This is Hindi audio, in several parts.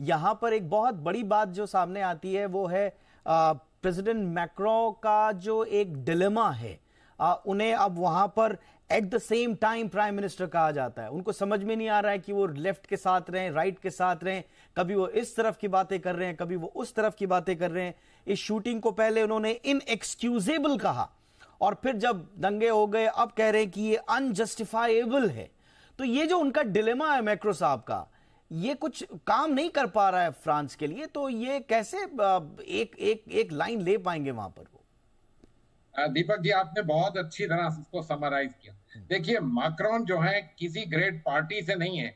यहाँ पर एक बहुत बड़ी बात जो सामने आती है वो है प्रेसिडेंट मैक्रों का जो एक डिलेमा है। उन्हें अब वहां पर at the same time prime minister कहा जाता है। उनको समझ में नहीं आ रहा है कि वो लेफ्ट के साथ रहें, राइट के साथ रहें। कभी वो इस तरफ की बातें कर रहे हैं, कभी वो उस तरफ की बातें कर रहे हैं। इस शूटिंग को पहले उन्होंने इनएक्सक्यूजेबल कहा और फिर जब दंगे हो गए अब कह रहे हैं कि ये अनजस्टिफाइबल है। तो ये जो उनका डिलेमा है मैक्रो साहब का, ये कुछ काम नहीं कर पा रहा है फ्रांस के लिए। तो ये कैसे एक लाइन ले पाएंगे वहां पर वो? दीपक जी, आपने बहुत अच्छी तरह से इसको समराइज किया। देखिए, मैक्रोन जो है किसी ग्रेट पार्टी से नहीं है,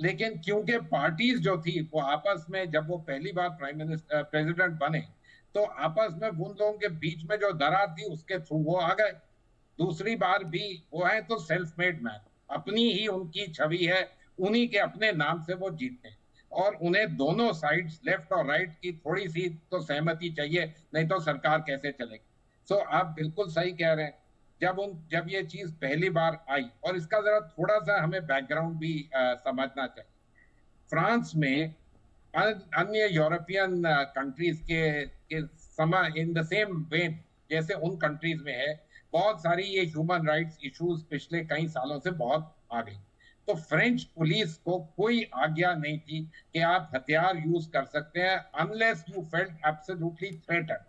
लेकिन क्योंकि पार्टीज जो थी वो आपस में, जब वो पहली बार प्राइम मिनिस्टर प्रेसिडेंट बने तो आपस में उन लोगों के बीच में जो दरार थी उसके थ्रू वो आ गए। दूसरी बार भी वो है तो सेल्फ मेड मैन, अपनी ही उनकी छवि है, उन्हीं के अपने नाम से वो जीते हैं। और उन्हें दोनों साइड्स, लेफ्ट और राइट की थोड़ी सी तो सहमति चाहिए, नहीं तो सरकार कैसे चलेगी। सो आप बिल्कुल सही कह रहे हैं। जब ये चीज पहली बार आई, और इसका जरा थोड़ा सा हमें बैकग्राउंड भी समझना चाहिए। फ्रांस में अन्य यूरोपियन कंट्रीज के समय इन द सेम वे जैसे उन कंट्रीज में है, बहुत सारी ये ह्यूमन राइट्स इश्यूज पिछले कई सालों से बहुत आ गई। तो फ्रेंच पुलिस को कोई आज्ञा नहीं थी कि आप हथियार यूज कर सकते हैं unless you felt absolutely threatened.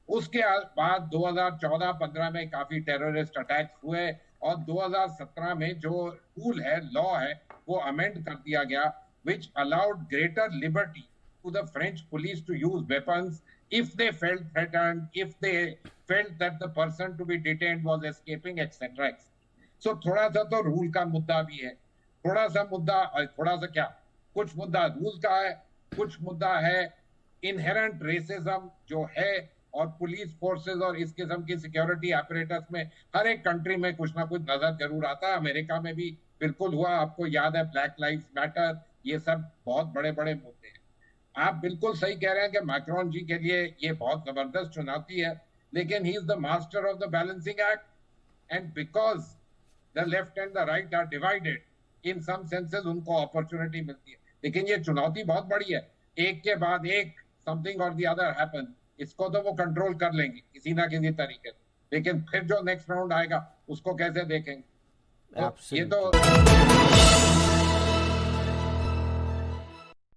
उसके बाद 2014-15 में काफी टेररिस्ट अटैक्स हुए और 2017 में जो रूल है, लॉ है, वो अमेंड कर दिया गया, which allowed greater liberty to the French police to use weapons if they felt threatened, if they felt that the person to be detained was escaping, etc. So थोड़ा सा तो रूल का मुद्दा भी है, थोड़ा सा क्या, कुछ मुद्दा रूल का है, कुछ मुद्दा है इनहेरेंट रेसिज्म जो है। और पुलिस फोर्सेस और इस किस्म की सिक्योरिटी ऑपरेटर्स में हर एक कंट्री में कुछ ना कुछ नजर जरूर आता है। अमेरिका में भी बिल्कुल हुआ, आपको याद है, ब्लैक लाइव्स मैटर, ये सब बहुत बड़े बड़े मुद्दे हैं। आप बिल्कुल सही कह रहे हैं कि मैक्रोन जी के लिए ये बहुत जबरदस्त चुनौती है, लेकिन he is the master of the balancing act, and because the left and the right are divided, in some senses उनको अपॉर्चुनिटी मिलती है। लेकिन ये चुनौती बहुत बड़ी है, एक के बाद एक समथिंग और द अदर हैपन। इसको तो वो कंट्रोल कर लेंगे किसी ना किसी तरीके से, लेकिन फिर जो नेक्स्ट राउंड आएगा उसको कैसे देखेंगे? तो ये तो